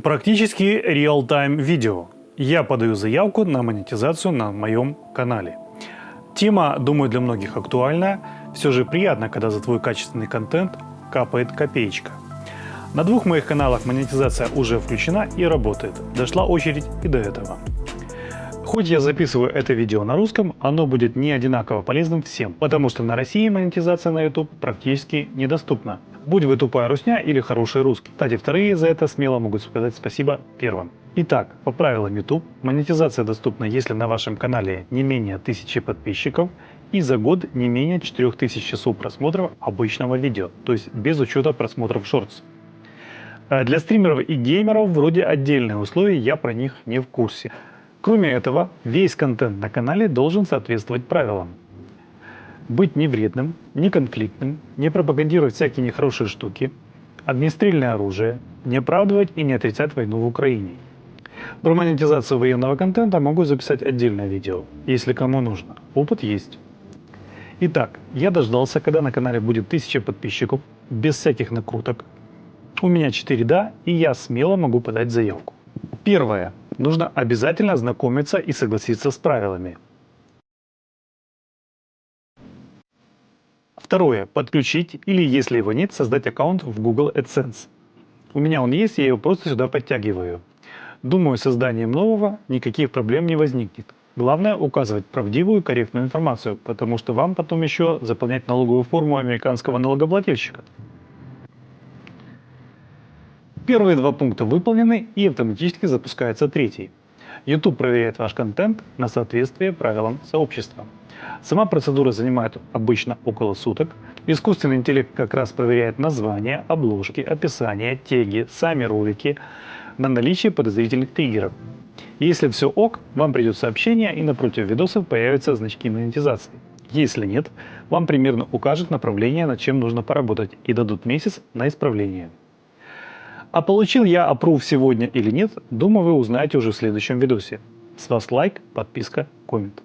Практически реал-тайм видео. Я подаю заявку на монетизацию на моем канале. Тема, думаю, для многих актуальна. Все же приятно, когда за твой качественный контент капает копеечка. На двух моих каналах монетизация уже включена и работает. Дошла очередь и до этого. Хоть я записываю это видео на русском, оно будет не одинаково полезным всем, потому что на России монетизация на YouTube практически недоступна. Будь вы тупая русня или хороший русский. Кстати, вторые за это смело могут сказать спасибо первым. Итак, по правилам YouTube, монетизация доступна, если на вашем канале не менее 1000 подписчиков и за год не менее 4000 часов просмотров обычного видео, то есть без учета просмотров шортс. Для стримеров и геймеров вроде отдельные условия, я про них не в курсе. Кроме этого, весь контент на канале должен соответствовать правилам. Быть не вредным, не конфликтным, не пропагандировать всякие нехорошие штуки, огнестрельное оружие, не оправдывать и не отрицать войну в Украине. Про монетизацию военного контента могу записать отдельное видео, если кому нужно. Опыт есть. Итак, я дождался, когда на канале будет 1000 подписчиков, без всяких накруток. У меня 4 «да», и я смело могу подать заявку. Первое. Нужно обязательно ознакомиться и согласиться с правилами. Второе. Подключить или, если его нет, создать аккаунт в Google AdSense. У меня он есть, я его просто сюда подтягиваю. Думаю, с созданием нового никаких проблем не возникнет. Главное указывать правдивую и корректную информацию, потому что вам потом еще заполнять налоговую форму американского налогоплательщика. Первые два пункта выполнены и автоматически запускается третий. YouTube проверяет ваш контент на соответствие правилам сообщества. Сама процедура занимает обычно около суток. Искусственный интеллект как раз проверяет названия, обложки, описания, теги, сами ролики на наличие подозрительных триггеров. Если все ок, вам придет сообщение и напротив видосов появятся значки монетизации. Если нет, вам примерно укажут направление, над чем нужно поработать, и дадут месяц на исправление. А получил я approve сегодня или нет, думаю, вы узнаете уже в следующем видосе. С вас лайк, подписка, коммент.